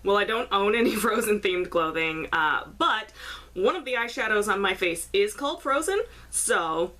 Well, I don't own any Frozen-themed clothing, but one of the eyeshadows on my face is called Frozen, so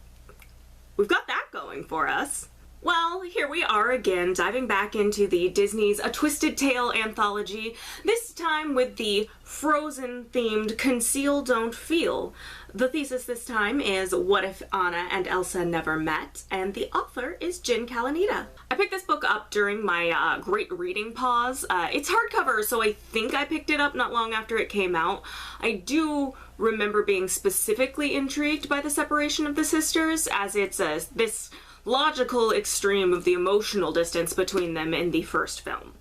we've got that going for us. Well, here we are again, diving back into the Disney's A Twisted Tale anthology, this time with the Frozen-themed Conceal, Don't Feel. The thesis this time is What If Anna and Elsa Never Met, and the author is Jen Kalanita. I picked this book up during my great reading pause. It's hardcover, so I think I picked it up not long after it came out. I do remember being specifically intrigued by the separation of the sisters, as it's this logical extreme of the emotional distance between them in the first film.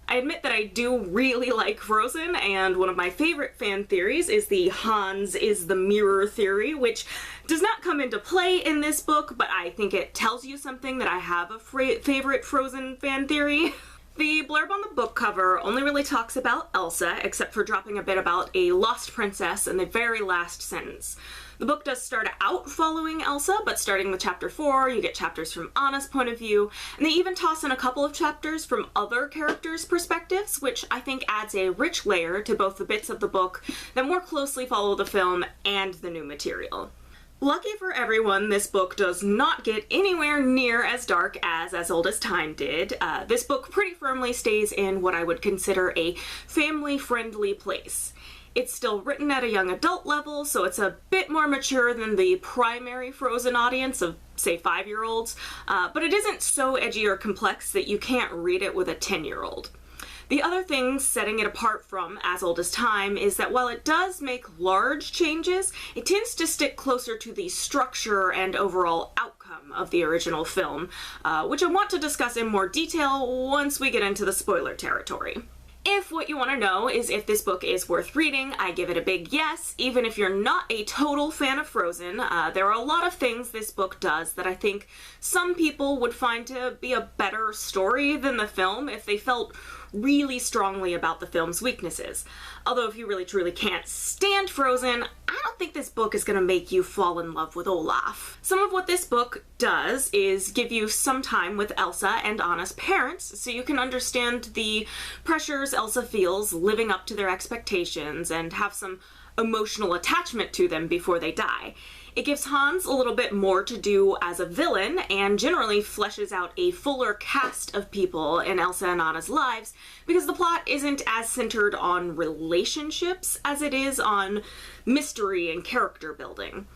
I admit that I do really like Frozen, and one of my favorite fan theories is the Hans is the mirror theory, which does not come into play in this book, but I think it tells you something that I have a favorite Frozen fan theory. The blurb on the book cover only really talks about Elsa, except for dropping a bit about a lost princess in the very last sentence. The book does start out following Elsa, but starting with chapter 4, you get chapters from Anna's point of view, and they even toss in a couple of chapters from other characters' perspectives, which I think adds a rich layer to both the bits of the book that more closely follow the film and the new material. Lucky for everyone, this book does not get anywhere near as dark as Old as Time did. This book pretty firmly stays in what I would consider a family-friendly place. It's still written at a young adult level, so it's a bit more mature than the primary Frozen audience of, say, 5-year-olds, but it isn't so edgy or complex that you can't read it with a 10-year-old. The other thing setting it apart from As Old as Time is that while it does make large changes, it tends to stick closer to the structure and overall outcome of the original film, which I want to discuss in more detail once we get into the spoiler territory. If what you want to know is if this book is worth reading, I give it a big yes. Even if you're not a total fan of Frozen, there are a lot of things this book does that I think some people would find to be a better story than the film if they felt really strongly about the film's weaknesses. Although if you really truly can't stand Frozen, I don't think this book is going to make you fall in love with Olaf. Some of what this book does is give you some time with Elsa and Anna's parents so you can understand the pressures Elsa feels living up to their expectations and have some emotional attachment to them before they die. It gives Hans a little bit more to do as a villain and generally fleshes out a fuller cast of people in Elsa and Anna's lives because the plot isn't as centered on relationships as it is on mystery and character building.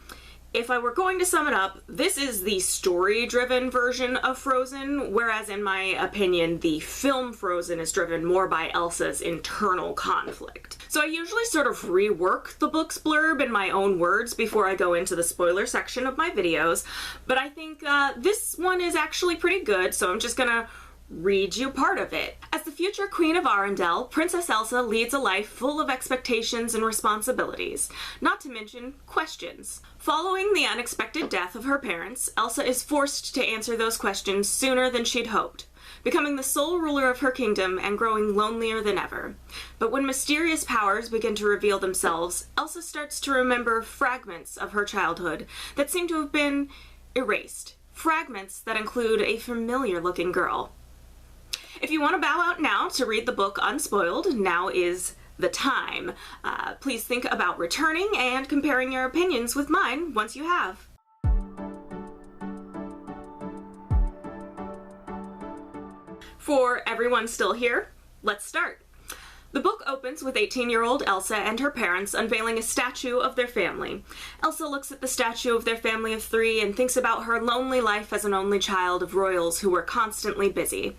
If I were going to sum it up, this is the story-driven version of Frozen, whereas in my opinion, the film Frozen is driven more by Elsa's internal conflict. So I usually sort of rework the book's blurb in my own words before I go into the spoiler section of my videos, but I think this one is actually pretty good, so I'm just gonna read you part of it. As the future Queen of Arendelle, Princess Elsa leads a life full of expectations and responsibilities, not to mention questions. Following the unexpected death of her parents, Elsa is forced to answer those questions sooner than she'd hoped, becoming the sole ruler of her kingdom and growing lonelier than ever. But when mysterious powers begin to reveal themselves, Elsa starts to remember fragments of her childhood that seem to have been erased. Fragments that include a familiar-looking girl. If you want to bow out now to read the book unspoiled, now is the time. Please think about returning and comparing your opinions with mine once you have. For everyone still here, let's start. The book opens with 18-year-old Elsa and her parents unveiling a statue of their family. Elsa looks at the statue of their family of 3 and thinks about her lonely life as an only child of royals who were constantly busy.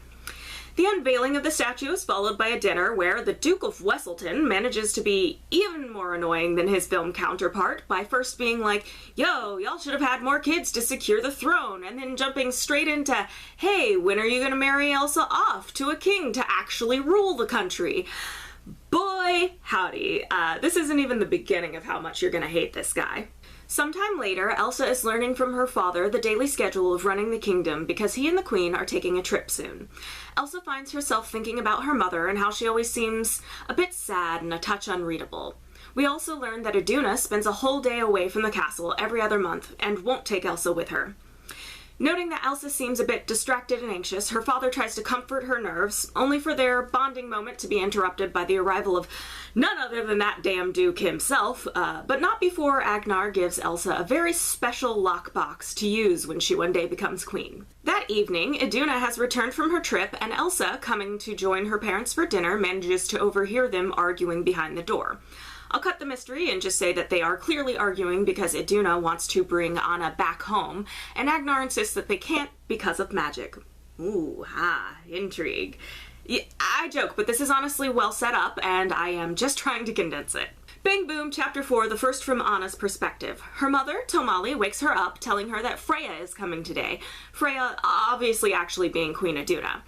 The unveiling of the statue is followed by a dinner where the Duke of Wesselton manages to be even more annoying than his film counterpart by first being like, yo, y'all should have had more kids to secure the throne, and then jumping straight into, hey, when are you gonna marry Elsa off to a king to actually rule the country? Boy, howdy. This isn't even the beginning of how much you're gonna hate this guy. Sometime later, Elsa is learning from her father the daily schedule of running the kingdom because he and the Queen are taking a trip soon. Elsa finds herself thinking about her mother and how she always seems a bit sad and a touch unreadable. We also learn that Iduna spends a whole day away from the castle every other month and won't take Elsa with her. Noting that Elsa seems a bit distracted and anxious, her father tries to comfort her nerves, only for their bonding moment to be interrupted by the arrival of none other than that damn Duke himself, but not before Agnar gives Elsa a very special lockbox to use when she one day becomes queen. That evening, Iduna has returned from her trip, and Elsa, coming to join her parents for dinner, manages to overhear them arguing behind the door. I'll cut the mystery and just say that they are clearly arguing because Iduna wants to bring Anna back home, and Agnar insists that they can't because of magic. Ooh, intrigue. Yeah, I joke, but this is honestly well set up, and I am just trying to condense it. Bing boom, chapter 4, the first from Anna's perspective. Her mother, Tomali, wakes her up, telling her that Freya is coming today. Freya obviously actually being Queen Iduna.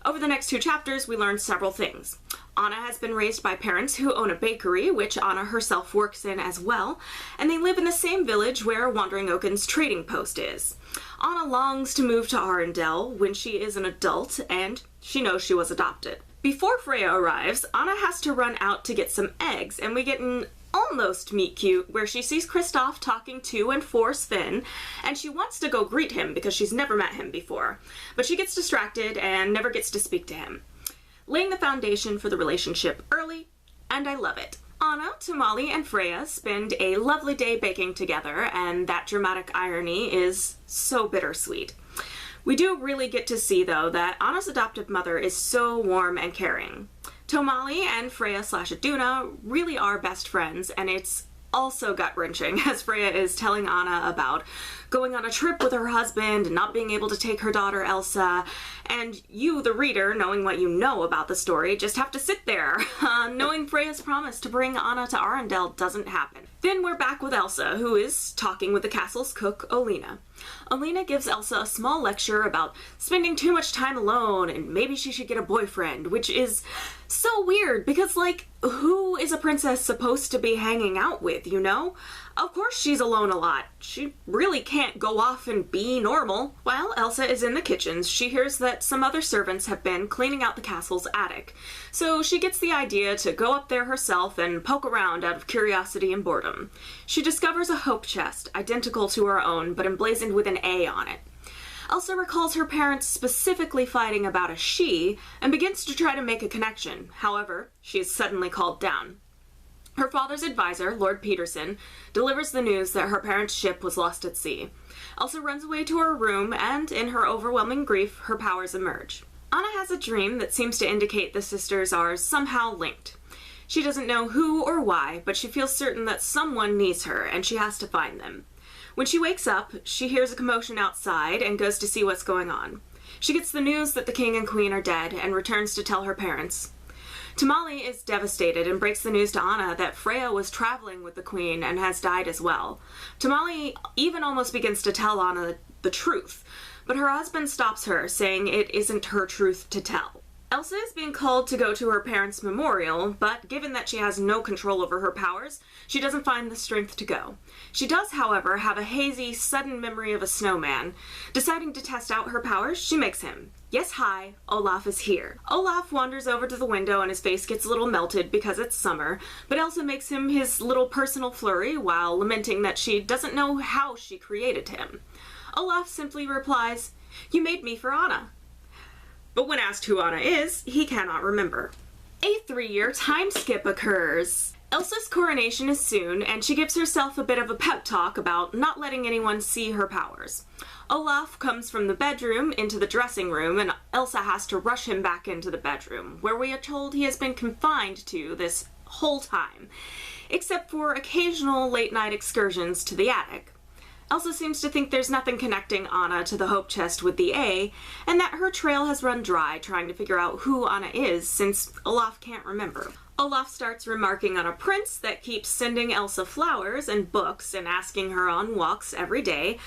Over the next 2 chapters, we learn several things. Anna has been raised by parents who own a bakery, which Anna herself works in as well, and they live in the same village where Wandering Oaken's trading post is. Anna longs to move to Arendelle when she is an adult, and she knows she was adopted. Before Freya arrives, Anna has to run out to get some eggs, and we get an almost meet cute where she sees Kristoff talking to and for Sven, and she wants to go greet him because she's never met him before, but she gets distracted and never gets to speak to him. Laying the foundation for the relationship early, and I love it. Anna, Tomali, and Freya spend a lovely day baking together, and that dramatic irony is so bittersweet. We do really get to see, though, that Anna's adoptive mother is so warm and caring. Tomali and Freya/Iduna really are best friends, and it's also gut-wrenching as Freya is telling Anna about going on a trip with her husband and not being able to take her daughter Elsa, and you, the reader, knowing what you know about the story, just have to sit there, knowing Freya's promise to bring Anna to Arendelle doesn't happen. Then we're back with Elsa, who is talking with the castle's cook, Olena. Olena gives Elsa a small lecture about spending too much time alone and maybe she should get a boyfriend, which is so weird because, like, who is a princess supposed to be hanging out with, you know? Of course she's alone a lot. She really can't go off and be normal. While Elsa is in the kitchens, she hears that some other servants have been cleaning out the castle's attic. So she gets the idea to go up there herself and poke around out of curiosity and boredom. She discovers a hope chest, identical to her own, but emblazoned with an A on it. Elsa recalls her parents specifically fighting about a she, and begins to try to make a connection. However, she is suddenly called down. Her father's advisor, Lord Peterson, delivers the news that her parents' ship was lost at sea. Elsa runs away to her room, and in her overwhelming grief, her powers emerge. Anna has a dream that seems to indicate the sisters are somehow linked. She doesn't know who or why, but she feels certain that someone needs her, and she has to find them. When she wakes up, she hears a commotion outside and goes to see what's going on. She gets the news that the king and queen are dead and returns to tell her parents. Tomali is devastated and breaks the news to Anna that Freya was traveling with the queen and has died as well. Tomali even almost begins to tell Anna the truth, but her husband stops her, saying it isn't her truth to tell. Elsa is being called to go to her parents' memorial, but given that she has no control over her powers, she doesn't find the strength to go. She does, however, have a hazy, sudden memory of a snowman. Deciding to test out her powers, she makes him. Yes, hi, Olaf is here. Olaf wanders over to the window and his face gets a little melted because it's summer, but Elsa makes him his little personal flurry while lamenting that she doesn't know how she created him. Olaf simply replies, "You made me for Anna." But when asked who Anna is, he cannot remember. A 3-year time skip occurs. Elsa's coronation is soon, and she gives herself a bit of a pep talk about not letting anyone see her powers. Olaf comes from the bedroom into the dressing room, and Elsa has to rush him back into the bedroom, where we are told he has been confined to this whole time, except for occasional late-night excursions to the attic. Elsa seems to think there's nothing connecting Anna to the hope chest with the A, and that her trail has run dry trying to figure out who Anna is since Olaf can't remember. Olaf starts remarking on a prince that keeps sending Elsa flowers and books and asking her on walks every day.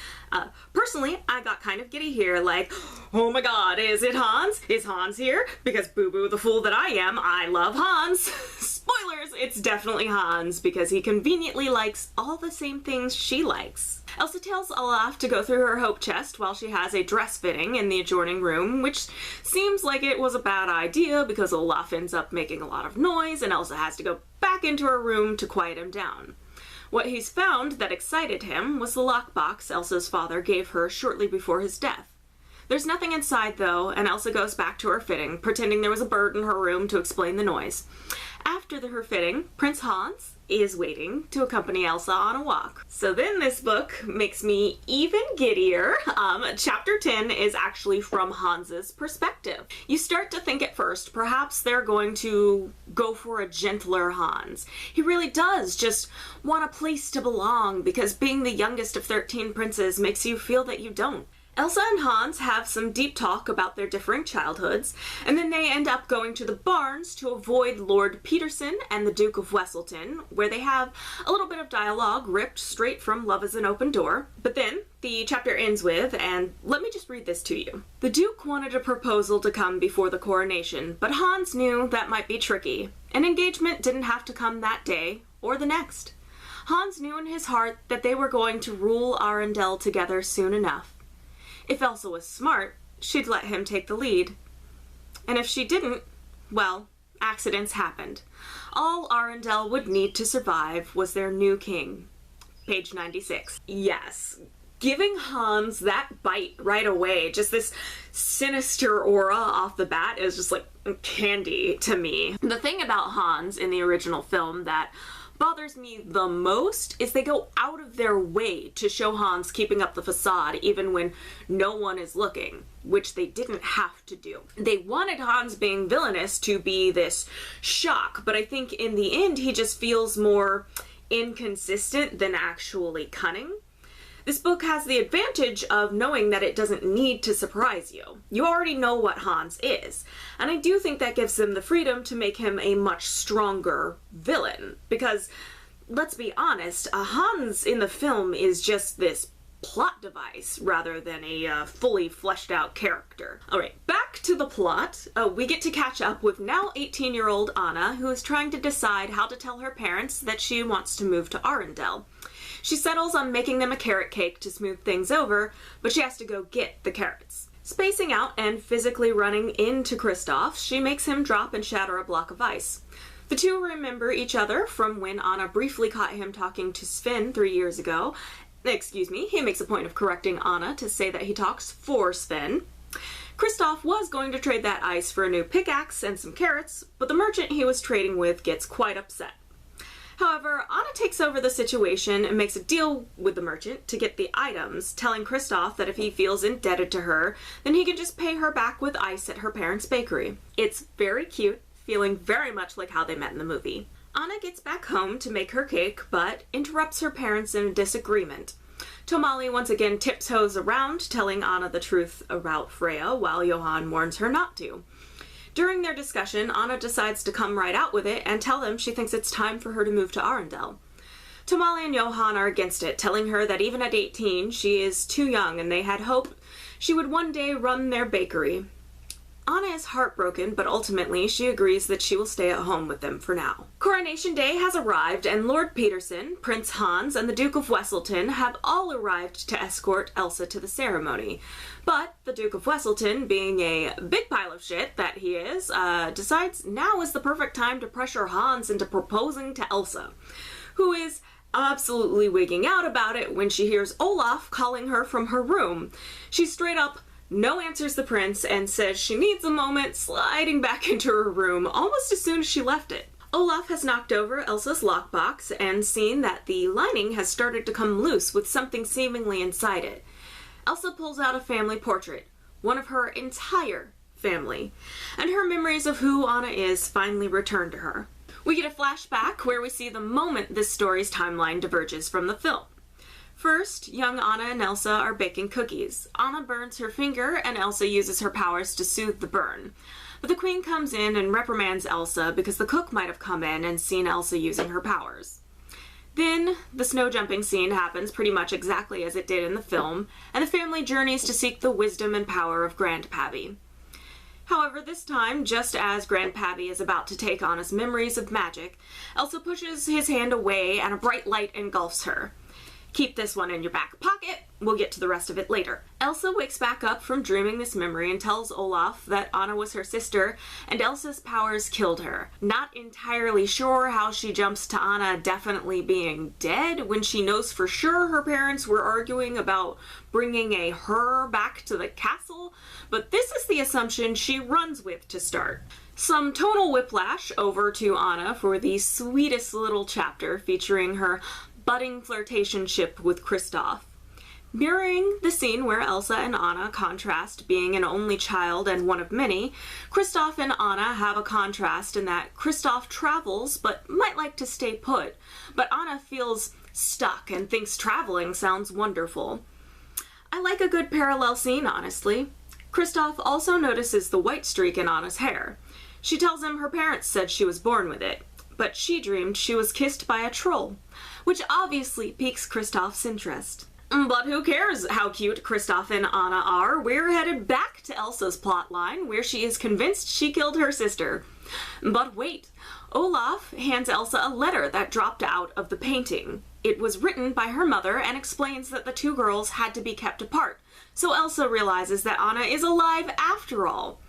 Personally, I got kind of giddy here, like, oh my god, is it Hans? Is Hans here? Because boo-boo the fool that I am, I love Hans. Spoilers, it's definitely Hans, because he conveniently likes all the same things she likes. Elsa tells Olaf to go through her hope chest while she has a dress fitting in the adjoining room, which seems like it was a bad idea because Olaf ends up making a lot of noise and Elsa has to go back into her room to quiet him down. What he's found that excited him was the lockbox Elsa's father gave her shortly before his death. There's nothing inside, though, and Elsa goes back to her fitting, pretending there was a bird in her room to explain the noise. After her fitting, Prince Hans is waiting to accompany Elsa on a walk. So then this book makes me even giddier. Chapter 10 is actually from Hans's perspective. You start to think at first, perhaps they're going to go for a gentler Hans. He really does just want a place to belong, because being the youngest of 13 princes makes you feel that you don't. Elsa and Hans have some deep talk about their differing childhoods, and then they end up going to the barns to avoid Lord Peterson and the Duke of Wesselton, where they have a little bit of dialogue ripped straight from Love is an Open Door. But then the chapter ends with, and let me just read this to you. The Duke wanted a proposal to come before the coronation, but Hans knew that might be tricky. An engagement didn't have to come that day or the next. Hans knew in his heart that they were going to rule Arundel together soon enough. If Elsa was smart, she'd let him take the lead. And if she didn't, well, accidents happened. All Arundel would need to survive was their new king. Page 96. Yes, giving Hans that bite right away, just this sinister aura off the bat, is just like candy to me. The thing about Hans in the original film that bothers me the most is they go out of their way to show Hans keeping up the facade even when no one is looking, which they didn't have to do. They wanted Hans being villainous to be this shock, but I think in the end he just feels more inconsistent than actually cunning. This book has the advantage of knowing that it doesn't need to surprise you. You already know what Hans is, and I do think that gives them the freedom to make him a much stronger villain, because, let's be honest, Hans in the film is just this plot device rather than a fully fleshed out character. Alright, back to the plot. We get to catch up with now 18-year-old Anna, who is trying to decide how to tell her parents that she wants to move to Arundel. She settles on making them a carrot cake to smooth things over, but she has to go get the carrots. Spacing out and physically running into Kristoff, she makes him drop and shatter a block of ice. The two remember each other from when Anna briefly caught him talking to Sven 3 years ago. Excuse me, he makes a point of correcting Anna to say that he talks for Sven. Kristoff was going to trade that ice for a new pickaxe and some carrots, but the merchant he was trading with gets quite upset. However, Anna takes over the situation and makes a deal with the merchant to get the items, telling Kristoff that if he feels indebted to her, then he can just pay her back with ice at her parents' bakery. It's very cute, feeling very much like how they met in the movie. Anna gets back home to make her cake, but interrupts her parents in a disagreement. Tomali once again tiptoes around, telling Anna the truth about Freya, while Johann warns her not to. During their discussion, Anna decides to come right out with it and tell them she thinks it's time for her to move to Arundel. Tomali and Johann are against it, telling her that even at 18, she is too young and they had hoped she would one day run their bakery. Anna is heartbroken, but ultimately she agrees that she will stay at home with them for now. Coronation Day has arrived, and Lord Peterson, Prince Hans, and the Duke of Wesselton have all arrived to escort Elsa to the ceremony. But the Duke of Wesselton, being a big pile of shit that he is, decides now is the perfect time to pressure Hans into proposing to Elsa, who is absolutely wigging out about it when she hears Olaf calling her from her room. She straight up no answers the prince and says she needs a moment, sliding back into her room almost as soon as she left it. Olaf has knocked over Elsa's lockbox and seen that the lining has started to come loose with something seemingly inside it. Elsa pulls out a family portrait, one of her entire family, and her memories of who Anna is finally return to her. We get a flashback where we see the moment this story's timeline diverges from the film. First, young Anna and Elsa are baking cookies. Anna burns her finger and Elsa uses her powers to soothe the burn. But the queen comes in and reprimands Elsa because the cook might have come in and seen Elsa using her powers. Then, the snow jumping scene happens pretty much exactly as it did in the film, and the family journeys to seek the wisdom and power of Grandpappy. However, this time, just as Grandpappy is about to take Anna's memories of magic, Elsa pushes his hand away and a bright light engulfs her. Keep this one in your back pocket. We'll get to the rest of it later. Elsa wakes back up from dreaming this memory and tells Olaf that Anna was her sister and Elsa's powers killed her. Not entirely sure how she jumps to Anna definitely being dead when she knows for sure her parents were arguing about bringing a her back to the castle, but this is the assumption she runs with to start. Some tonal whiplash over to Anna for the sweetest little chapter featuring her budding flirtationship with Kristoff. Mirroring the scene where Elsa and Anna contrast being an only child and one of many, Kristoff and Anna have a contrast in that Kristoff travels but might like to stay put, but Anna feels stuck and thinks traveling sounds wonderful. I like a good parallel scene, honestly. Kristoff also notices the white streak in Anna's hair. She tells him her parents said she was born with it, but she dreamed she was kissed by a troll, which obviously piques Kristoff's interest. But who cares how cute Kristoff and Anna are? We're headed back to Elsa's plotline, where she is convinced she killed her sister. But wait, Olaf hands Elsa a letter that dropped out of the painting. It was written by her mother and explains that the two girls had to be kept apart, so Elsa realizes that Anna is alive after all.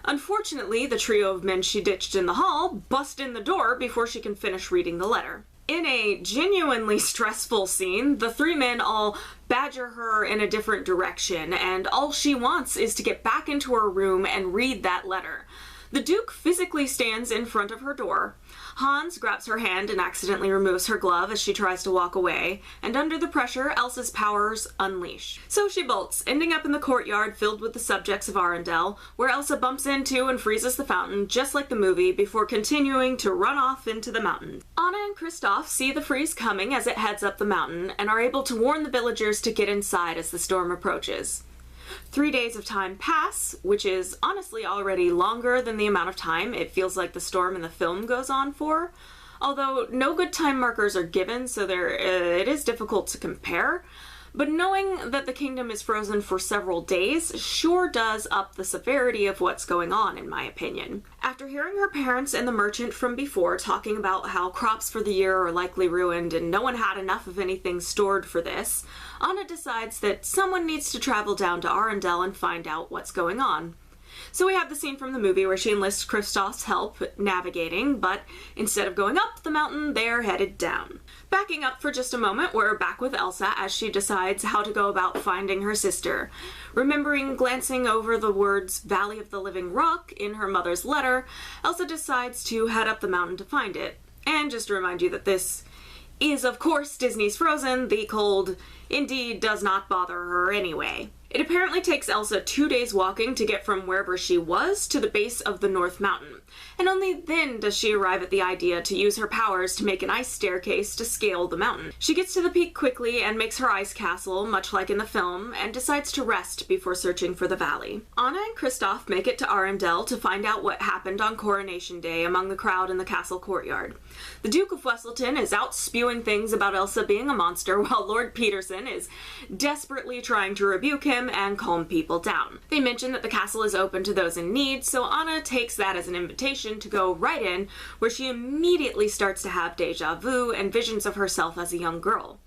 Unfortunately, the trio of men she ditched in the hall bust in the door before she can finish reading the letter. In a genuinely stressful scene, the three men all badger her in a different direction, and all she wants is to get back into her room and read that letter. The Duke physically stands in front of her door. Hans grabs her hand and accidentally removes her glove as she tries to walk away, and under the pressure, Elsa's powers unleash. So she bolts, ending up in the courtyard filled with the subjects of Arendelle, where Elsa bumps into and freezes the fountain, just like the movie, before continuing to run off into the mountain. Anna and Kristoff see the freeze coming as it heads up the mountain, and are able to warn the villagers to get inside as the storm approaches. 3 days of time pass, which is honestly already longer than the amount of time it feels like the storm in the film goes on for. Although no good time markers are given, so it is difficult to compare. But knowing that the kingdom is frozen for several days sure does up the severity of what's going on, in my opinion. After hearing her parents and the merchant from before talking about how crops for the year are likely ruined and no one had enough of anything stored for this, Anna decides that someone needs to travel down to Arendelle and find out what's going on. So we have the scene from the movie where she enlists Kristoff's help navigating, but instead of going up the mountain, they're headed down. Backing up for just a moment, we're back with Elsa as she decides how to go about finding her sister. Remembering glancing over the words Valley of the Living Rock in her mother's letter, Elsa decides to head up the mountain to find it. And just to remind you that this is, of course, Disney's Frozen, the cold indeed does not bother her anyway. It apparently takes Elsa 2 days walking to get from wherever she was to the base of the North Mountain, and only then does she arrive at the idea to use her powers to make an ice staircase to scale the mountain. She gets to the peak quickly and makes her ice castle, much like in the film, and decides to rest before searching for the valley. Anna and Kristoff make it to Arendelle to find out what happened on Coronation Day among the crowd in the castle courtyard. The Duke of Wesselton is out spewing things about Elsa being a monster, while Lord Peterson is desperately trying to rebuke him and calm people down. They mention that the castle is open to those in need, so Anna takes that as an invitation to go right in, where she immediately starts to have deja vu and visions of herself as a young girl.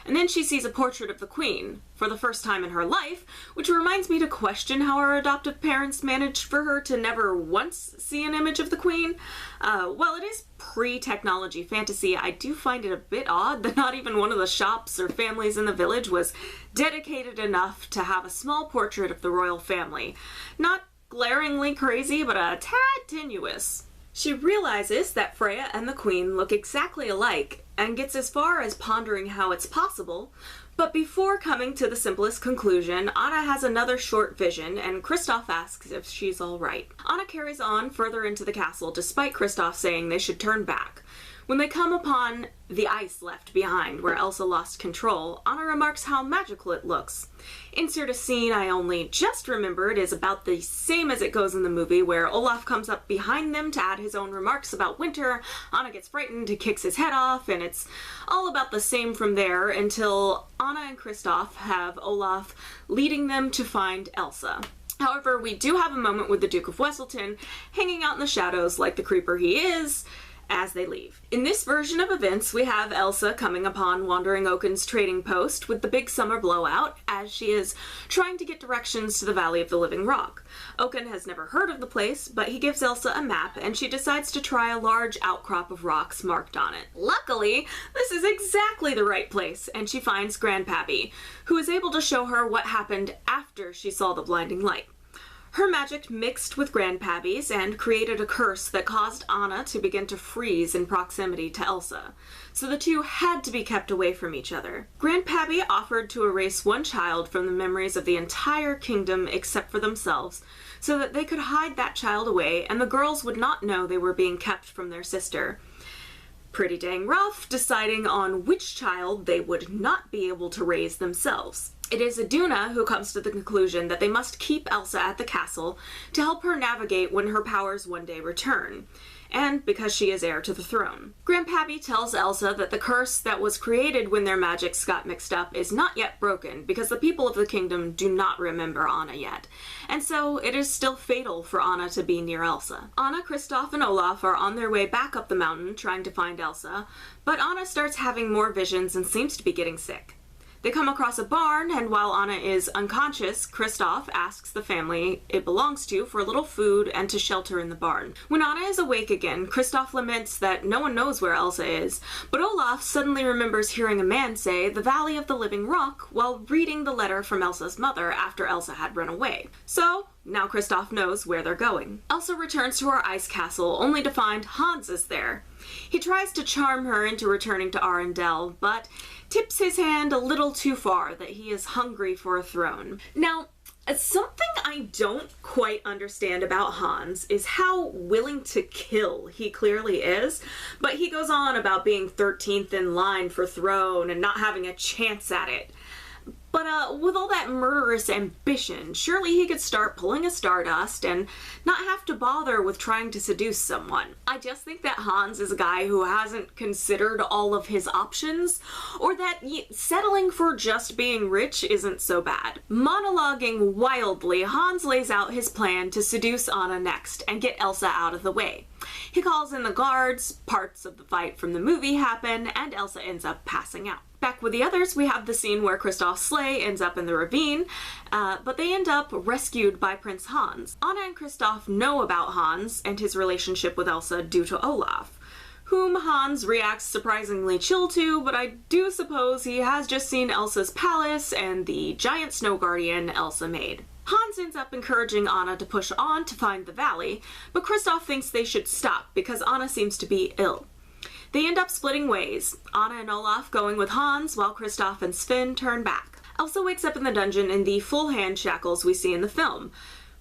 And then she sees a portrait of the Queen, for the first time in her life, which reminds me to question how her adoptive parents managed for her to never once see an image of the Queen. While it is pre-technology fantasy, I do find it a bit odd that not even one of the shops or families in the village was dedicated enough to have a small portrait of the royal family. Not glaringly crazy, but a tad tenuous. She realizes that Freya and the Queen look exactly alike, and gets as far as pondering how it's possible, but before coming to the simplest conclusion, Anna has another short vision, and Kristoff asks if she's alright. Anna carries on further into the castle, despite Kristoff saying they should turn back. When they come upon the ice left behind, where Elsa lost control, Anna remarks how magical it looks. Insert a scene I only just remembered is about the same as it goes in the movie, where Olaf comes up behind them to add his own remarks about winter, Anna gets frightened, he kicks his head off, and it's all about the same from there until Anna and Kristoff have Olaf leading them to find Elsa. However, we do have a moment with the Duke of Weselton hanging out in the shadows like the creeper he is, as they leave. In this version of events, we have Elsa coming upon Wandering Oaken's trading post with the big summer blowout as she is trying to get directions to the Valley of the Living Rock. Oaken has never heard of the place, but he gives Elsa a map and she decides to try a large outcrop of rocks marked on it. Luckily, this is exactly the right place, and she finds Grandpappy, who is able to show her what happened after she saw the blinding light. Her magic mixed with Grandpappy's and created a curse that caused Anna to begin to freeze in proximity to Elsa, so the two had to be kept away from each other. Grandpappy offered to erase one child from the memories of the entire kingdom except for themselves, so that they could hide that child away and the girls would not know they were being kept from their sister. Pretty dang rough, deciding on which child they would not be able to raise themselves. It is Iduna who comes to the conclusion that they must keep Elsa at the castle to help her navigate when her powers one day return, and because she is heir to the throne. Grandpappy tells Elsa that the curse that was created when their magics got mixed up is not yet broken because the people of the kingdom do not remember Anna yet, and so it is still fatal for Anna to be near Elsa. Anna, Kristoff, and Olaf are on their way back up the mountain trying to find Elsa, but Anna starts having more visions and seems to be getting sick. They come across a barn, and while Anna is unconscious, Kristoff asks the family it belongs to for a little food and to shelter in the barn. When Anna is awake again, Kristoff laments that no one knows where Elsa is, but Olaf suddenly remembers hearing a man say the Valley of the Living Rock while reading the letter from Elsa's mother after Elsa had run away. So, now Kristoff knows where they're going. Elsa returns to her ice castle, only to find Hans is there. He tries to charm her into returning to Arendelle, but tips his hand a little too far that he is hungry for a throne. Now, something I don't quite understand about Hans is how willing to kill he clearly is, but he goes on about being 13th in line for throne and not having a chance at it. But with all that murderous ambition, surely he could start pulling a Stardust and not have to bother with trying to seduce someone. I just think that Hans is a guy who hasn't considered all of his options, or that settling for just being rich isn't so bad. Monologuing wildly, Hans lays out his plan to seduce Anna next and get Elsa out of the way. He calls in the guards, parts of the fight from the movie happen, and Elsa ends up passing out. Back with the others, we have the scene where Kristoff's sleigh ends up in the ravine, but they end up rescued by Prince Hans. Anna and Kristoff know about Hans and his relationship with Elsa due to Olaf, whom Hans reacts surprisingly chill to, but I do suppose he has just seen Elsa's palace and the giant snow guardian Elsa made. Hans ends up encouraging Anna to push on to find the valley, but Kristoff thinks they should stop because Anna seems to be ill. They end up splitting ways, Anna and Olaf going with Hans while Kristoff and Sven turn back. Elsa wakes up in the dungeon in the full hand shackles we see in the film,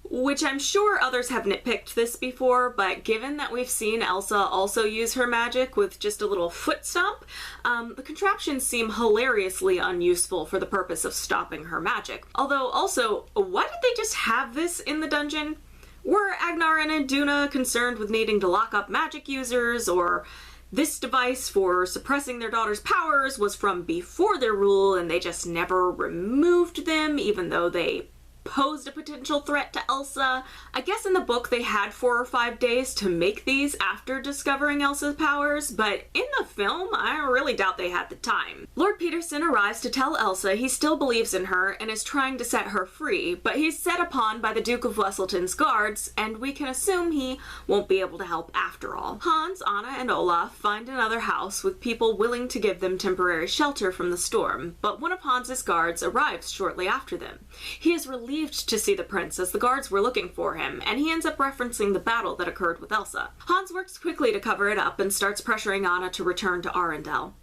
which I'm sure others have nitpicked this before, but given that we've seen Elsa also use her magic with just a little foot stomp, the contraptions seem hilariously unuseful for the purpose of stopping her magic. Although also, why did they just have this in the dungeon? Were Agnar and Iduna concerned with needing to lock up magic users, or this device for suppressing their daughter's powers was from before their rule and they just never removed them even though they posed a potential threat to Elsa? I guess in the book they had 4 or 5 days to make these after discovering Elsa's powers, but in the film, I really doubt they had the time. Lord Peterson arrives to tell Elsa he still believes in her and is trying to set her free, but he's set upon by the Duke of Weselton's guards, and we can assume he won't be able to help after all. Hans, Anna, and Olaf find another house with people willing to give them temporary shelter from the storm, but one of Hans's guards arrives shortly after them. He is relieved to see the prince as the guards were looking for him, and he ends up referencing the battle that occurred with Elsa. Hans works quickly to cover it up and starts pressuring Anna to return to Arendelle.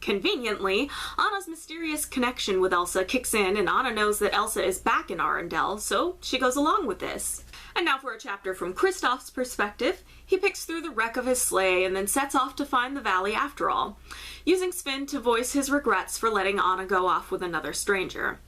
Conveniently, Anna's mysterious connection with Elsa kicks in and Anna knows that Elsa is back in Arendelle, so she goes along with this. And now for a chapter from Kristoff's perspective. He picks through the wreck of his sleigh and then sets off to find the valley after all, using Sven to voice his regrets for letting Anna go off with another stranger.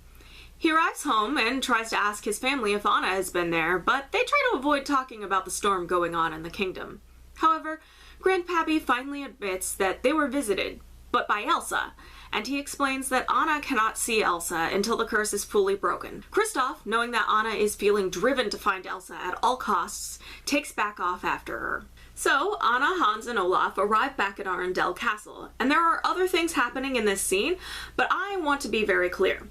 He arrives home and tries to ask his family if Anna has been there, but they try to avoid talking about the storm going on in the kingdom. However, Grandpappy finally admits that they were visited, but by Elsa, and he explains that Anna cannot see Elsa until the curse is fully broken. Kristoff, knowing that Anna is feeling driven to find Elsa at all costs, takes back off after her. So, Anna, Hans, and Olaf arrive back at Arendelle Castle, and there are other things happening in this scene, but I want to be very clear.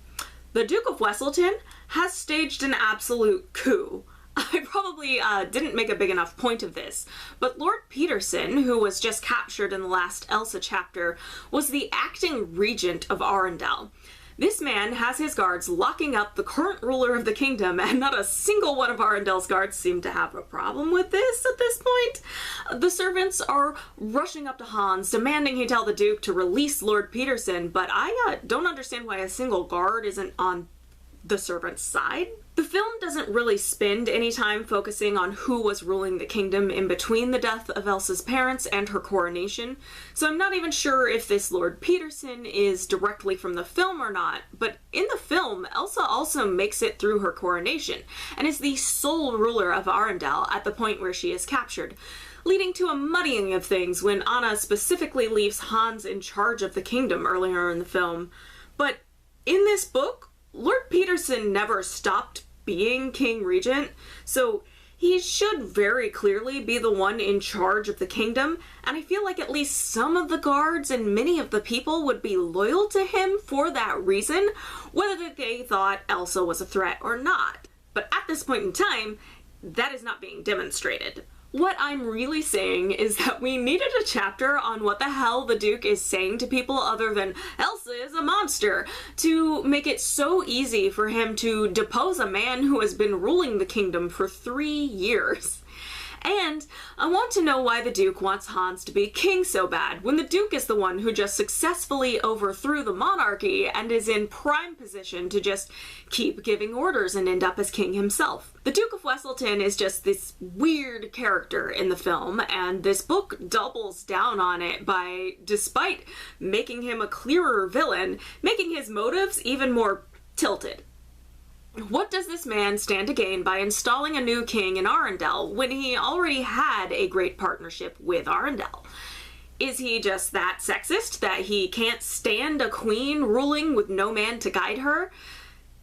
The Duke of Weselton has staged an absolute coup. I probably didn't make a big enough point of this, but Lord Peterson, who was just captured in the last Elsa chapter, was the acting regent of Arendelle. This man has his guards locking up the current ruler of the kingdom, and not a single one of Arendelle's guards seem to have a problem with this at this point. The servants are rushing up to Hans, demanding he tell the Duke to release Lord Peterson, but I don't understand why a single guard isn't on the servant's side. The film doesn't really spend any time focusing on who was ruling the kingdom in between the death of Elsa's parents and her coronation, so I'm not even sure if this Lord Peterson is directly from the film or not, but in the film, Elsa also makes it through her coronation, and is the sole ruler of Arendelle at the point where she is captured, leading to a muddying of things when Anna specifically leaves Hans in charge of the kingdom earlier in the film. But in this book, Lord Peterson never stopped being King Regent, so he should very clearly be the one in charge of the kingdom, and I feel like at least some of the guards and many of the people would be loyal to him for that reason, whether they thought Elsa was a threat or not. But at this point in time, that is not being demonstrated. What I'm really saying is that we needed a chapter on what the hell the Duke is saying to people other than Elsa is a monster, to make it so easy for him to depose a man who has been ruling the kingdom for 3 years. And I want to know why the Duke wants Hans to be king so bad, when the Duke is the one who just successfully overthrew the monarchy and is in prime position to just keep giving orders and end up as king himself. The Duke of Weselton is just this weird character in the film, and this book doubles down on it by, despite making him a clearer villain, making his motives even more tilted. What does this man stand to gain by installing a new king in Arendelle when he already had a great partnership with Arendelle? Is he just that sexist that he can't stand a queen ruling with no man to guide her?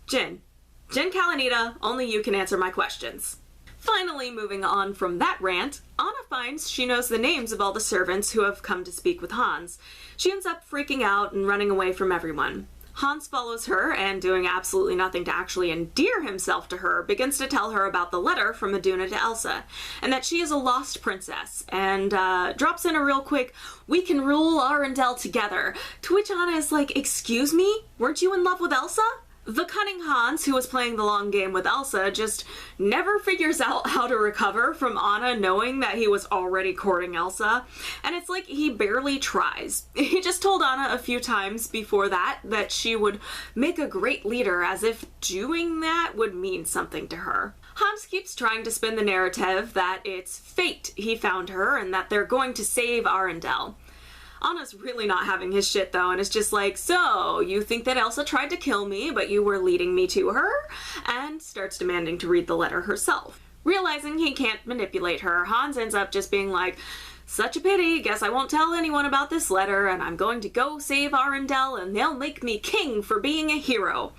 Jen Kalanita, only you can answer my questions. Finally, moving on from that rant, Anna finds she knows the names of all the servants who have come to speak with Hans. She ends up freaking out and running away from everyone. Hans follows her, and doing absolutely nothing to actually endear himself to her, begins to tell her about the letter from Iduna to Elsa, and that she is a lost princess, and drops in a real quick, "We can rule Arendelle together," to which Anna is like, "Excuse me? Weren't you in love with Elsa?" The cunning Hans, who was playing the long game with Elsa, just never figures out how to recover from Anna knowing that he was already courting Elsa, and it's like he barely tries. He just told Anna a few times before that she would make a great leader, as if doing that would mean something to her. Hans keeps trying to spin the narrative that it's fate he found her and that they're going to save Arendelle. Anna's really not having his shit though, and is just like, "So, you think that Elsa tried to kill me, but you were leading me to her?" And starts demanding to read the letter herself. Realizing he can't manipulate her, Hans ends up just being like, "Such a pity, guess I won't tell anyone about this letter, and I'm going to go save Arendelle, and they'll make me king for being a hero."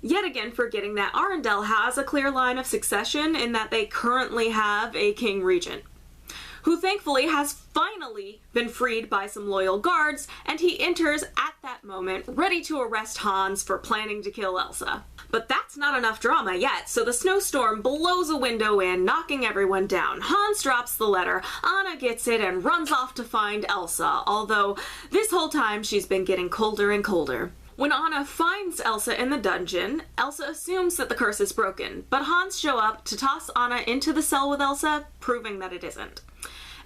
Yet again forgetting that Arendelle has a clear line of succession in that they currently have a king regent, who thankfully has finally been freed by some loyal guards, and he enters at that moment ready to arrest Hans for planning to kill Elsa. But that's not enough drama yet, so the snowstorm blows a window in, knocking everyone down. Hans drops the letter, Anna gets it, and runs off to find Elsa, although this whole time she's been getting colder and colder. When Anna finds Elsa in the dungeon, Elsa assumes that the curse is broken, but Hans show up to toss Anna into the cell with Elsa, proving that it isn't.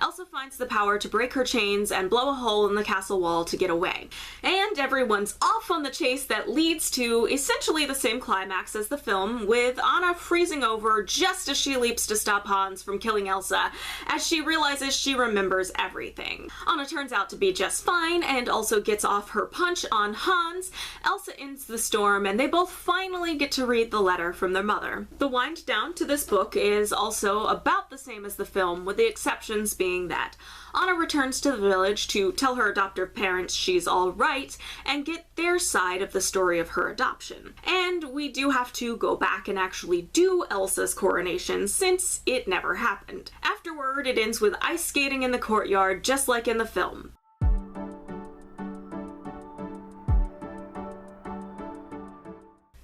Elsa finds the power to break her chains and blow a hole in the castle wall to get away. And everyone's off on the chase that leads to essentially the same climax as the film, with Anna freezing over just as she leaps to stop Hans from killing Elsa, as she realizes she remembers everything. Anna turns out to be just fine, and also gets off her punch on Hans. Elsa ends the storm, and they both finally get to read the letter from their mother. The wind down to this book is also about the same as the film, with the exceptions being being that Anna returns to the village to tell her adoptive parents she's all right and get their side of the story of her adoption. And we do have to go back and actually do Elsa's coronation since it never happened. Afterward, it ends with ice skating in the courtyard just like in the film.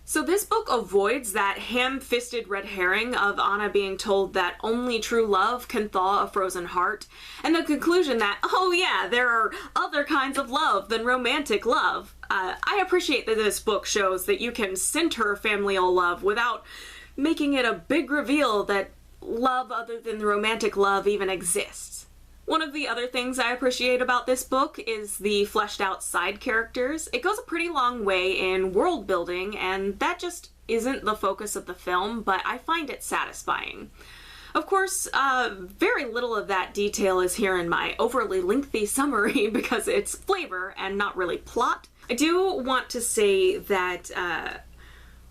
So this book avoids that ham-fisted red herring of Anna being told that only true love can thaw a frozen heart, and the conclusion that, oh yeah, there are other kinds of love than romantic love. I appreciate that this book shows that you can center familial love without making it a big reveal that love other than romantic love even exists. One of the other things I appreciate about this book is the fleshed out side characters. It goes a pretty long way in world building, and that just isn't the focus of the film, but I find it satisfying. Of course, very little of that detail is here in my overly lengthy summary because it's flavor and not really plot. I do want to say that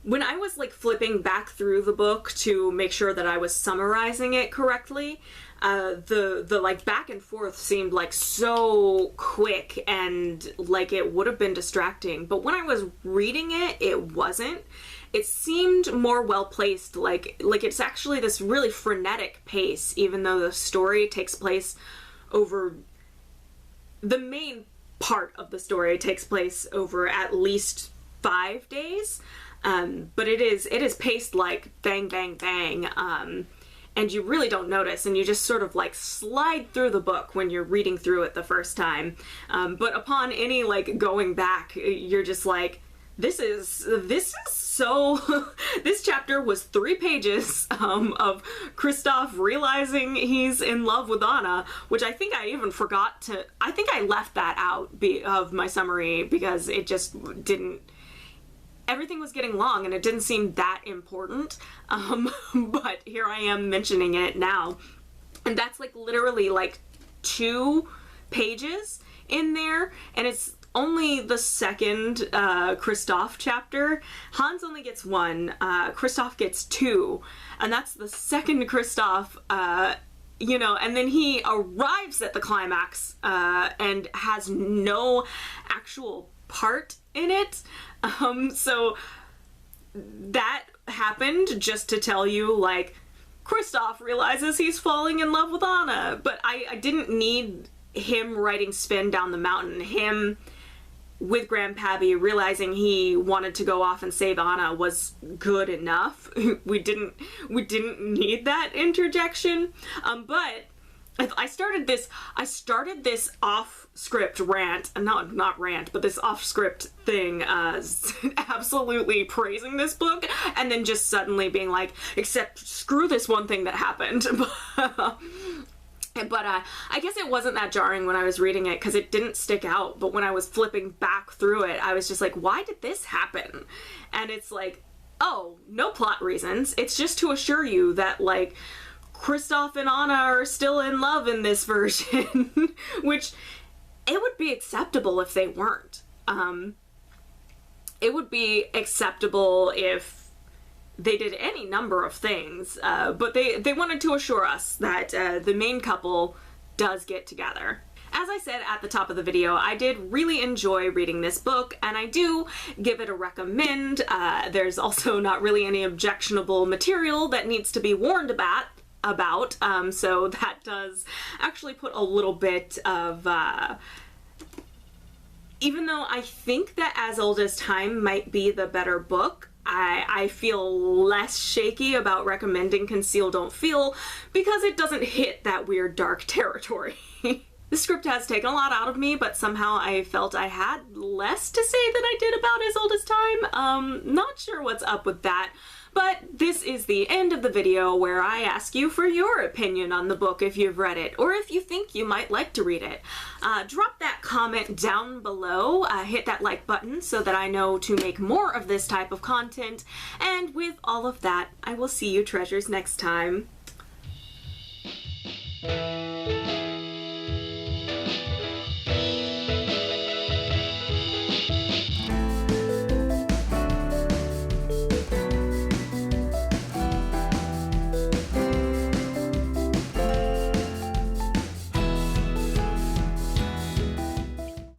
when I was like flipping back through the book to make sure that I was summarizing it correctly, the like back and forth seemed like so quick and like it would have been distracting, but when I was reading it, it wasn't. It seemed more well placed, like it's actually this really frenetic pace, even though the story takes place over the main part of the story takes place over at least 5 days. But it is paced like bang, bang, bang, and you really don't notice, and you just sort of like slide through the book when you're reading through it the first time. But upon any like going back, you're just like, this is so, this chapter was 3 pages of Kristoff realizing he's in love with Anna, which I think I even forgot to, I think I left that out of my summary because it just didn't, everything was getting long and it didn't seem that important, but here I am mentioning it now. And that's like literally like 2 pages in there, and it's only the second Kristoff chapter. Hans only gets 1, Kristoff gets 2, and that's the second Kristoff, you know, and then he arrives at the climax and has no actual part in it. So that happened just to tell you, like, Kristoff realizes he's falling in love with Anna, but I didn't need him riding Sven down the mountain. Him with Grandpappy realizing he wanted to go off and save Anna was good enough. we didn't need that interjection. But I started this off-script rant, not rant, but this off-script thing, absolutely praising this book, and then just suddenly being like, except screw this one thing that happened. But I guess it wasn't that jarring when I was reading it because it didn't stick out, but when I was flipping back through it, I was just like, why did this happen? And it's like, oh, no plot reasons. It's just to assure you that, like, Kristoff and Anna are still in love in this version, which it would be acceptable if they weren't. It would be acceptable if they did any number of things, but they wanted to assure us that the main couple does get together. As I said at the top of the video, I did really enjoy reading this book, and I do give it a recommend. There's also not really any objectionable material that needs to be warned about, so that does actually put a little bit of, even though I think that As Old as Time might be the better book, I feel less shaky about recommending Conceal Don't Feel because it doesn't hit that weird dark territory. The script has taken a lot out of me, but somehow I felt I had less to say than I did about As Old as Time. Not sure what's up with that. But this is the end of the video where I ask you for your opinion on the book if you've read it, or if you think you might like to read it. Drop that comment down below, hit that like button so that I know to make more of this type of content, and with all of that, I will see you treasures next time.